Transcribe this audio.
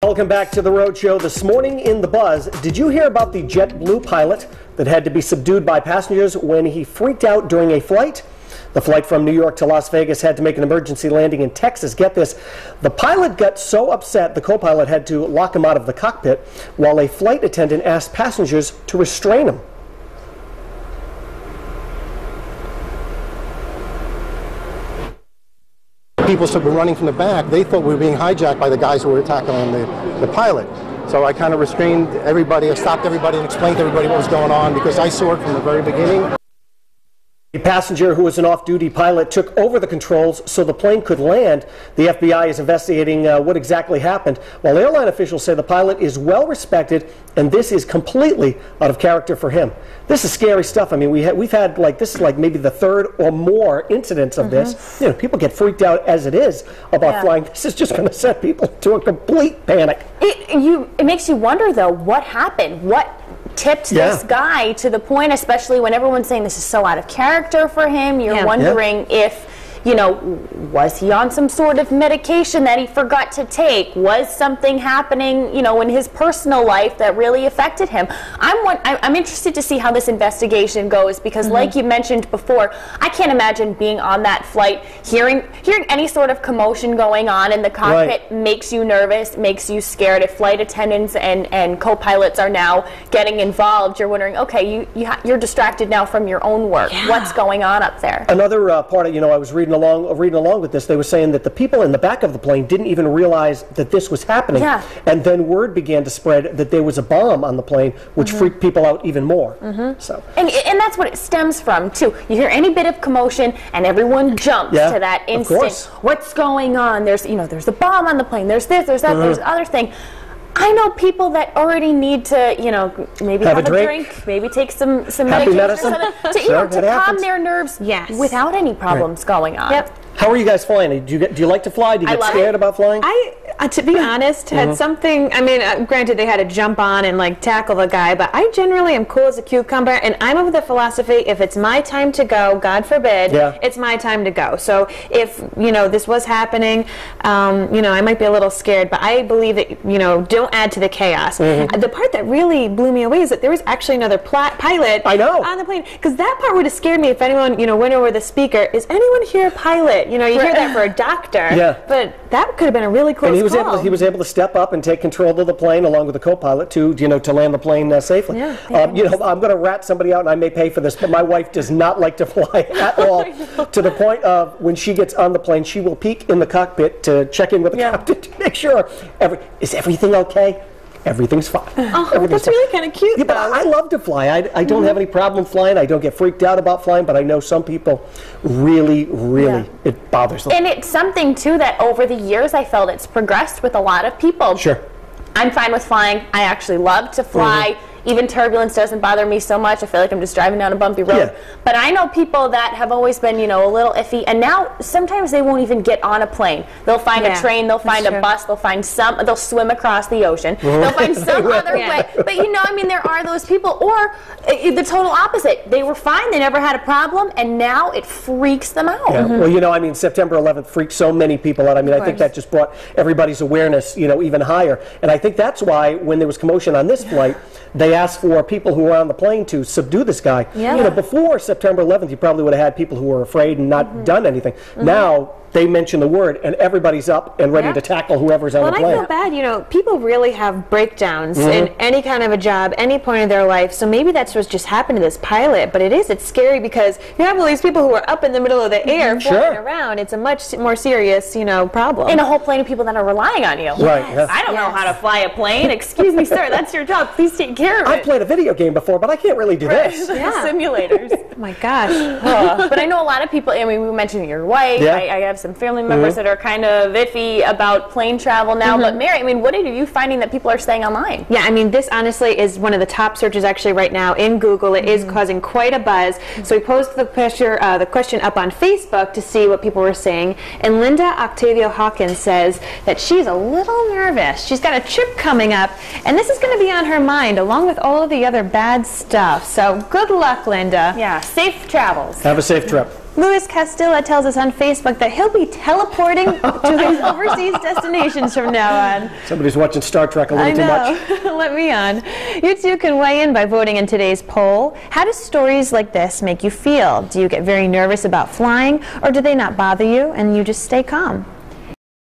Welcome back to the Road Show. This morning in The Buzz, did you hear about the JetBlue pilot that had to be subdued by passengers when he freaked out during a flight? The flight from New York to Las Vegas had to make an emergency landing in Texas. Get this, the pilot got so upset the co-pilot had to lock him out of the cockpit while a flight attendant asked passengers to restrain him. People started running from the back. They thought we were being hijacked by the guys who were tackling the pilot. So I kind of restrained everybody. I stopped everybody and explained to everybody what was going on because I saw it from the very beginning. A passenger who was an off-duty pilot took over the controls so the plane could land. The FBI is investigating what exactly happened, while airline officials say the pilot is well respected and this is completely out of character for him. This is scary stuff. I mean, we've had like, this is like maybe the third or more incidents of this. You know, people get freaked out as it is about flying. This is just going to set people to a complete panic. It makes you wonder, though, what happened? What tipped this guy to the point, especially when everyone's saying this is so out of character for him? You're wondering if, you know, was he on some sort of medication that he forgot to take? Was something happening, you know, in his personal life that really affected him? I'm interested to see how this investigation goes because, like you mentioned before, I can't imagine being on that flight, hearing any sort of commotion going on in the cockpit makes you nervous, makes you scared. If flight attendants and co-pilots are now getting involved, you're wondering, okay, you're distracted now from your own work. What's going on up there? Another part of, you know, I was reading along with this, they were saying that the people in the back of the plane didn't even realize that this was happening. And then word began to spread that there was a bomb on the plane, which freaked people out even more. So, and that's what it stems from, too. You hear any bit of commotion, and everyone jumps to that instant. What's going on? There's a bomb on the plane. There's this, there's that, there's the other thing. I know people that already need to, you know, maybe have a drink, maybe take some medication or something to calm their nerves without any problems going on. How are you guys flying? Do you like to fly? Do you get scared about flying? To be honest, had something, I mean, granted they had to jump on and like tackle the guy, but I generally am cool as a cucumber, and I'm of the philosophy, if it's my time to go, God forbid, it's my time to go. So if, you know, this was happening, you know, I might be a little scared, but I believe that, you know, don't add to the chaos. The part that really blew me away is that there was actually another pilot on the plane, because that part would have scared me if anyone, you know, went over the speaker, is anyone here a pilot? You know, you hear that for a doctor, but that could have been a really close call. He was able to step up and take control of the plane along with the co-pilot to, you know, to land the plane safely. You know, I'm going to rat somebody out, and I may pay for this, but my wife does not like to fly at all, to the point of when she gets on the plane, she will peek in the cockpit to check in with the captain to make sure, is everything okay? Everything's fine. Oh, that's really kind of cute. Yeah, but I love to fly. I don't have any problem flying. I don't get freaked out about flying, but I know some people really, it bothers them. And it's something, too, that over the years I felt it's progressed with a lot of people. I'm fine with flying. I actually love to fly. Even turbulence doesn't bother me so much. I feel like I'm just driving down a bumpy road. But I know people that have always been, you know, a little iffy, and now sometimes they won't even get on a plane. They'll find a train, they'll find a bus, they'll swim across the ocean, they'll find some other way. But, you know, I mean, there are those people, or the total opposite. They were fine, they never had a problem, and now it freaks them out. Well, you know, I mean, September 11th freaked so many people out. I mean, I think that just brought everybody's awareness, you know, even higher. And I think that's why when there was commotion on this flight, they asked for people who were on the plane to subdue this guy. You know, before September 11th, you probably would have had people who were afraid and not done anything. Now, they mention the word, and everybody's up and ready to tackle whoever's on the plane. Well, I feel bad, you know, people really have breakdowns in any kind of a job, any point of their life, so maybe that's what's just happened to this pilot, but it's scary because you have all these people who are up in the middle of the air flying around. It's a much more serious, you know, problem. And a whole plane of people that are relying on you. I don't know how to fly a plane. Excuse me, sir, that's your job. Please take care of it. I played a video game before, but I can't really do this. Simulators. Oh my gosh. But I know a lot of people, I mean, we mentioned your wife. I have some family members that are kind of iffy about plane travel now. But Mary, I mean, what are you finding that people are saying online? Yeah, I mean, this honestly is one of the top searches actually right now in Google. It is causing quite a buzz. So we posted the question up on Facebook to see what people were saying. And Linda Octavio Hawkins says that she's a little nervous. She's got a trip coming up, and this is going to be on her mind along with all of the other bad stuff. So good luck, Linda. Yeah, safe travels. Have a safe trip. Louis Castilla tells us on Facebook that he'll be teleporting to his overseas destinations from now on. Somebody's watching Star Trek a little too much. Let me on. You too can weigh in by voting in today's poll. How do stories like this make you feel? Do you get very nervous about flying, or do they not bother you and you just stay calm?